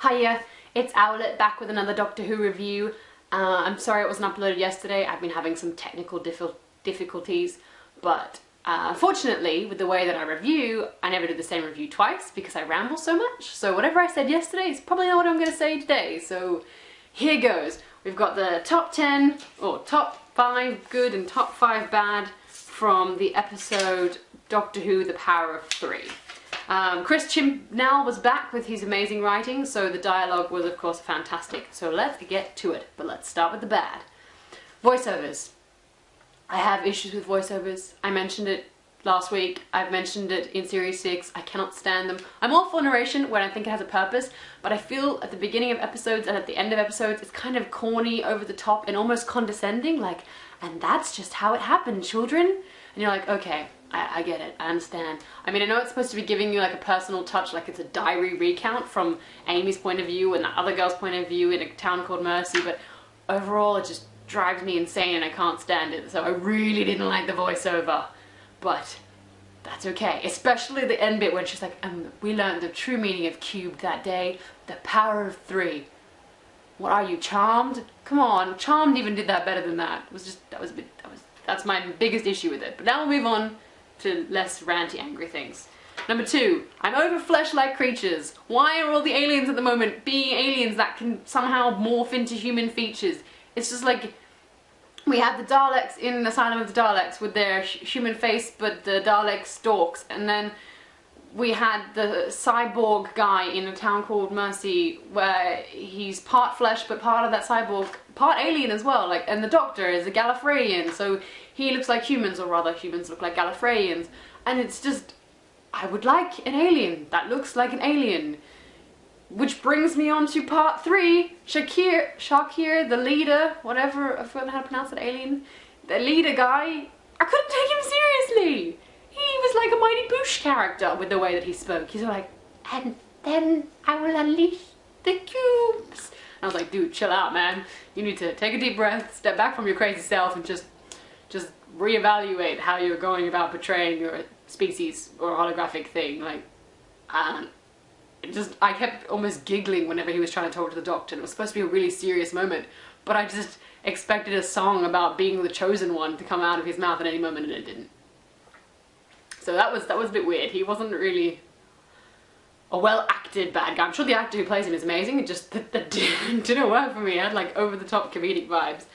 Hiya, it's Owlet back with another Doctor Who review. I'm sorry it wasn't uploaded yesterday. I've been having some technical difficulties, but unfortunately, with the way that I review, I never do the same review twice because I ramble so much. So whatever I said yesterday is probably not what I'm going to say today. So here goes. We've got the top 10, or top 5 good and top 5 bad from the episode Doctor Who: The Power of Three. Chris Chibnall was back with his amazing writing, so the dialogue was of course fantastic. So let's get to it, but let's start with the bad. Voiceovers. I have issues with voiceovers. I mentioned it last week, I've mentioned it in Series 6, I cannot stand them. I'm all for narration when I think it has a purpose, but I feel at the beginning of episodes and at the end of episodes it's kind of corny, over the top, and almost condescending, like, and that's just how it happened, children. And you're like, okay, I get it, I understand. I mean, I know it's supposed to be giving you like a personal touch, like it's a diary recount from Amy's point of view and the other girl's point of view in a town called Mercy, but overall it just drives me insane and I can't stand it, so I really didn't like the voiceover. But that's okay, especially the end bit when she's like, we learned the true meaning of cubed that day, the power of 3. What are you, Charmed? Come on, Charmed even did that better than that. It was just, that's my biggest issue with it. But now we'll move on to less ranty, angry things. Number 2, I'm over flesh-like creatures. Why are all the aliens at the moment being aliens that can somehow morph into human features? It's just like, we had the Daleks in Asylum of the Daleks with their human face, but the Dalek stalks, and then we had the cyborg guy in a town called Mercy where he's part flesh but part of that cyborg, part alien as well, like, and the Doctor is a Gallifreyan, so he looks like humans, or rather humans look like Gallifreyans, and it's just, I would like an alien that looks like an alien. Which brings me on to part 3, Shakir, the leader, whatever, I've forgotten how to pronounce that alien, the leader guy, I couldn't take him seriously. He was like a Mighty Boosh character with the way that he spoke. He's like, and then I will unleash the cubes. And I was like, dude, chill out, man. You need to take a deep breath, step back from your crazy self, and just reevaluate how you're going about portraying your species or holographic thing. Like, I kept almost giggling whenever he was trying to talk to the Doctor, and it was supposed to be a really serious moment, but I just expected a song about being the chosen one to come out of his mouth at any moment, and it didn't. So that was a bit weird. He wasn't really a well-acted bad guy. I'm sure the actor who plays him is amazing, it just that didn't work for me. I had like over-the-top comedic vibes.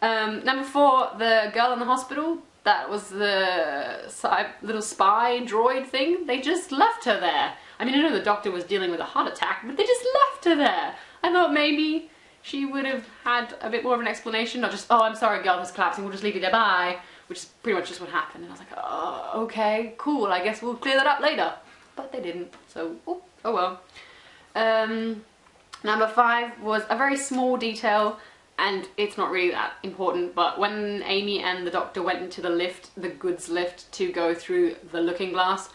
Number 4, the girl in the hospital. That was the little spy droid thing. They just left her there. I mean, I know the Doctor was dealing with a heart attack, but they just left her there. I thought maybe she would have had a bit more of an explanation, not just, oh, I'm sorry, girl, it's collapsing, we'll just leave you there, bye. Which is pretty much just what happened. And I was like, oh, okay, cool, I guess we'll clear that up later. But they didn't, so, oh well. Number 5 was a very small detail, and it's not really that important, but when Amy and the Doctor went into the lift, the goods lift, to go through the looking glass,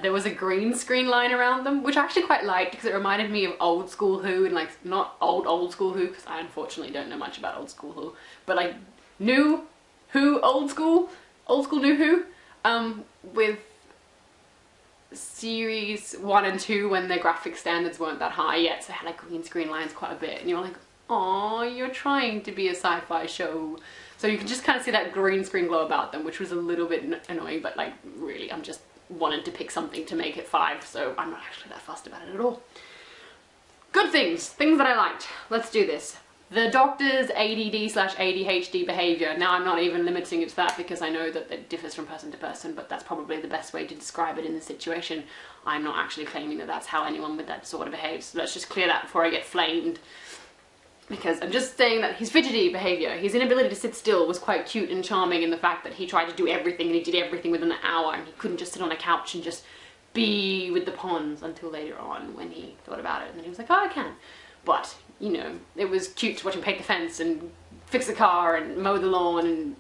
there was a green screen line around them, which I actually quite liked because it reminded me of old school Who, and like, not old school Who, because I unfortunately don't know much about old school Who, but like new Who, old school new Who, with series 1 and 2 when their graphic standards weren't that high yet, so they had like green screen lines quite a bit, and you're like, oh, you're trying to be a sci-fi show. So you can just kind of see that green screen glow about them, which was a little bit annoying, but like, really, I'm just wanted to pick something to make it 5, so I'm not actually that fussed about it at all. Good things that I liked. Let's do this. The Doctor's ADD/ADHD behaviour. Now, I'm not even limiting it to that because I know that it differs from person to person, but that's probably the best way to describe it in this situation. I'm not actually claiming that that's how anyone with that disorder behaves, so let's just clear that before I get flamed. Because I'm just saying that his fidgety behaviour, his inability to sit still was quite cute and charming, in the fact that he tried to do everything and he did everything within an hour, and he couldn't just sit on a couch and just be with the pawns until later on when he thought about it, and then he was like, oh, I can. But, you know, it was cute to watch him paint the fence and fix the car and mow the lawn and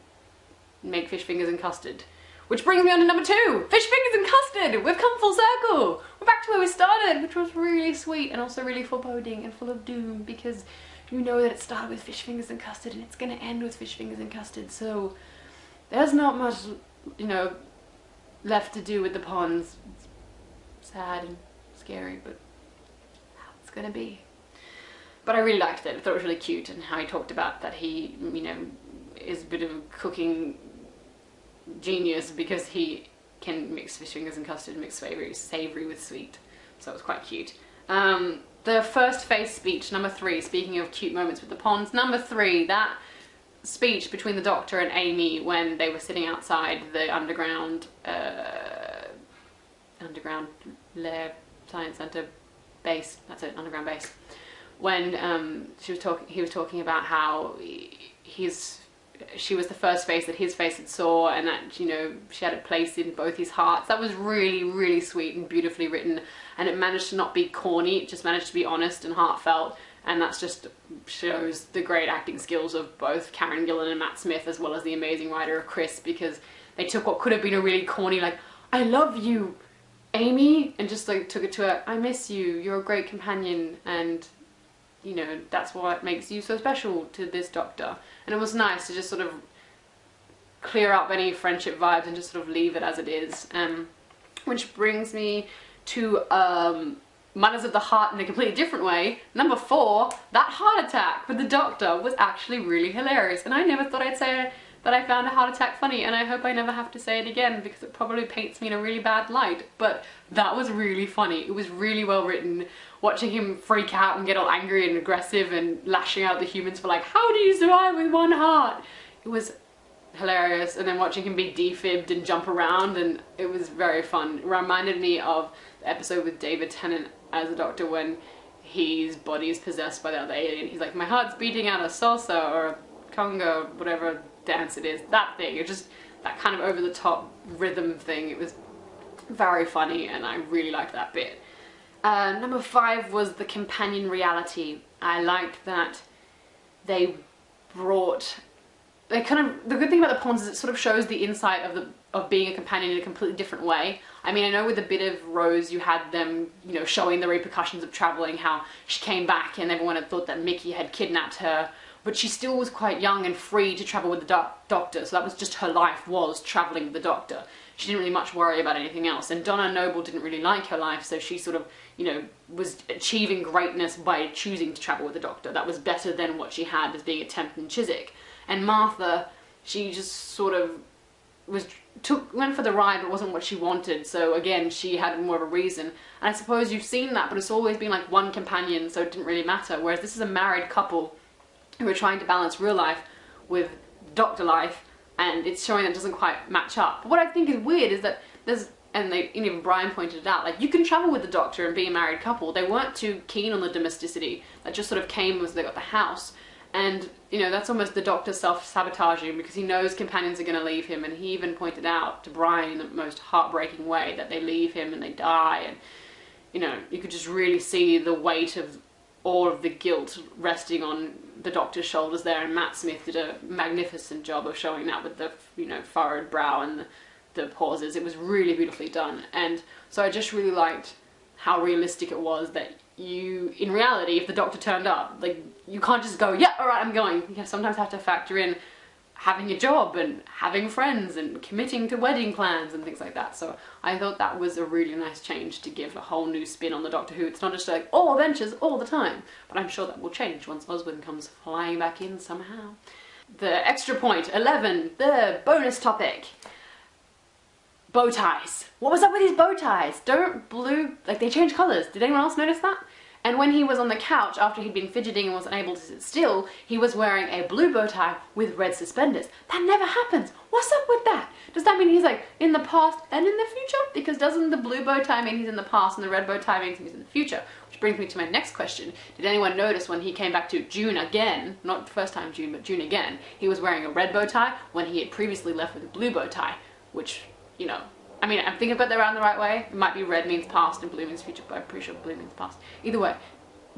make fish fingers and custard. Which brings me on to number 2, fish fingers and custard! We've come full circle! We're back to where we started, which was really sweet and also really foreboding and full of doom, because you know that it started with fish fingers and custard and it's going to end with fish fingers and custard, so there's not much, you know, left to do with the ponds. It's sad and scary, but how it's going to be. But I really liked it. I thought it was really cute, and how he talked about that he, you know, is a bit of a cooking genius because he can mix fish fingers and custard, mix savoury with sweet. So it was quite cute. The first face speech, number 3, speaking of cute moments with the ponds, number 3, that speech between the Doctor and Amy when they were sitting outside the underground lair science centre base, that's it, underground base, when he was talking about how she was the first face that his face had saw, and that, you know, she had a place in both his hearts. That was really, really sweet and beautifully written, and it managed to not be corny, it just managed to be honest and heartfelt, and that's just shows the great acting skills of both Karen Gillan and Matt Smith, as well as the amazing writer of Chris, because they took what could have been a really corny, like, I love you, Amy, and just like took it to a, I miss you, you're a great companion, and you know, that's what makes you so special to this Doctor. And it was nice to just sort of clear up any friendship vibes and just sort of leave it as it is. Which brings me to Matters of the Heart in a completely different way. Number 4, that heart attack with the Doctor was actually really hilarious, and I never thought I'd say that I found a heart attack funny, and I hope I never have to say it again because it probably paints me in a really bad light, but that was really funny. It was really well written. Watching him freak out and get all angry and aggressive and lashing out at the humans for like, how do you survive with one heart? It was hilarious, and then watching him be defibbed and jump around, and it was very fun. It reminded me of the episode with David Tennant as the Doctor when his body is possessed by the other alien. He's like, my heart's beating out a salsa or a conga, whatever dance it is, that thing. It just, that kind of over the top rhythm thing. It was very funny, and I really liked that bit. Number 5 was the companion reality. I liked that they brought, the good thing about the Ponds is it sort of shows the insight of being a companion in a completely different way. I mean, I know with the bit of Rose you had them, you know, showing the repercussions of travelling, how she came back and everyone had thought that Mickey had kidnapped her, but she still was quite young and free to travel with the Doctor, so that was just her life, was travelling with the Doctor. She didn't really much worry about anything else, and Donna Noble didn't really like her life, so she sort of, you know, was achieving greatness by choosing to travel with the Doctor. That was better than what she had as being a temp in Chiswick. And Martha, she just sort of went for the ride, but wasn't what she wanted, so again, she had more of a reason. And I suppose you've seen that, but it's always been like one companion, so it didn't really matter, whereas this is a married couple who are trying to balance real life with Doctor life, and it's showing that it doesn't quite match up. But what I think is weird is that there's, and even Brian pointed it out, like, you can travel with the Doctor and be a married couple. They weren't too keen on the domesticity. That just sort of came as they got the house. And, you know, that's almost the Doctor self-sabotaging, because he knows companions are going to leave him, and he even pointed out to Brian in the most heartbreaking way that they leave him and they die, and, you know, you could just really see the weight of all of the guilt resting on the Doctor's shoulders there, and Matt Smith did a magnificent job of showing that with the, you know, furrowed brow and the pauses. It was really beautifully done, and so I just really liked how realistic it was that you, in reality, if the Doctor turned up, like, you can't just go, yeah, alright, I'm going. You sometimes have to factor in having a job and having friends and committing to wedding plans and things like that. So I thought that was a really nice change to give a whole new spin on the Doctor Who. It's not just like all adventures all the time, but I'm sure that will change once Oswin comes flying back in somehow. The extra point, 11, the bonus topic. Bow ties. What was up with these bow ties? Like, they change colours. Did anyone else notice that? And when he was on the couch after he'd been fidgeting and wasn't able to sit still, he was wearing a blue bow tie with red suspenders. That never happens. What's up with that? Does that mean he's like in the past and in the future? Because doesn't the blue bow tie mean he's in the past and the red bow tie means he's in the future? Which brings me to my next question. Did anyone notice when he came back to June again, not the first time June, but June again, he was wearing a red bow tie when he had previously left with a blue bow tie, which, you know, I mean, I'm thinking about that around the right way. It might be red means past and blue means future, but I'm pretty sure blue means past. Either way,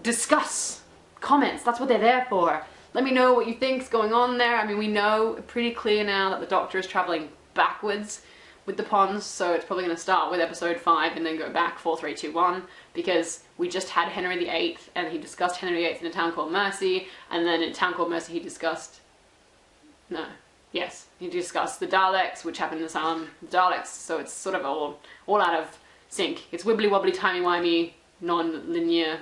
discuss. Comments, that's what they're there for. Let me know what you think's going on there. I mean, we know pretty clear now that the Doctor is travelling backwards with the Ponds, so it's probably going to start with episode 5 and then go back 4, 3, 2, 1, because we just had Henry VIII, and he discussed Henry VIII in A Town Called Mercy, and then in A Town Called Mercy he discussed... no. Yes, he discussed the Daleks, which happened in the Daleks, so it's sort of all out of sync. It's wibbly wobbly, timey-wimey, non-linear,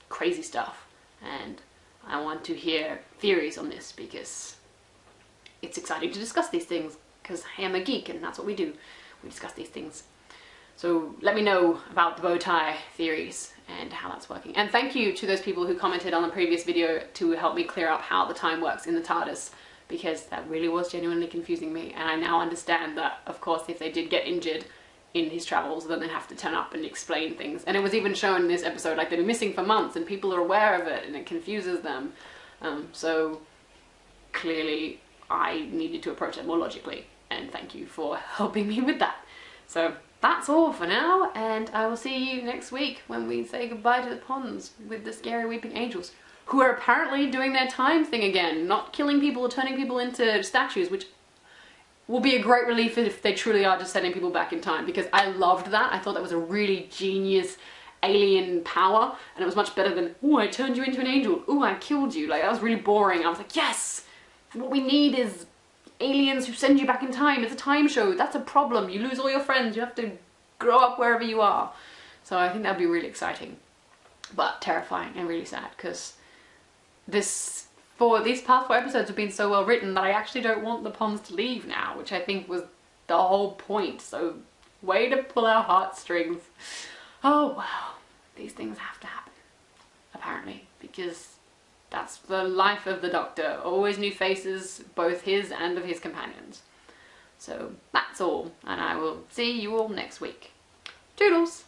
crazy stuff. And I want to hear theories on this because it's exciting to discuss these things, because I am a geek and that's what we do. We discuss these things. So let me know about the bow tie theories and how that's working. And thank you to those people who commented on the previous video to help me clear up how the time works in the TARDIS, because that really was genuinely confusing me. And I now understand that, of course, if they did get injured in his travels, then they have to turn up and explain things. And it was even shown in this episode, like they've been missing for months and people are aware of it and it confuses them. So clearly I needed to approach it more logically, and thank you for helping me with that. So that's all for now, and I will see you next week when we say goodbye to the Ponds with the scary weeping angels, who are apparently doing their time thing again, not killing people or turning people into statues, which will be a great relief if they truly are just sending people back in time, because I loved that. I thought that was a really genius alien power, and it was much better than, oh, I turned you into an angel, oh, I killed you. Like, that was really boring. I was like, yes! What we need is aliens who send you back in time. It's a time show. That's a problem. You lose all your friends. You have to grow up wherever you are. So I think that'd be really exciting, but terrifying and really sad, because these past 4 episodes have been so well written that I actually don't want the Ponds to leave now, which I think was the whole point. So way to pull our heartstrings. Oh wow, these things have to happen, apparently, because that's the life of the Doctor. Always new faces, both his and of his companions. So that's all, and I will see you all next week. Toodles!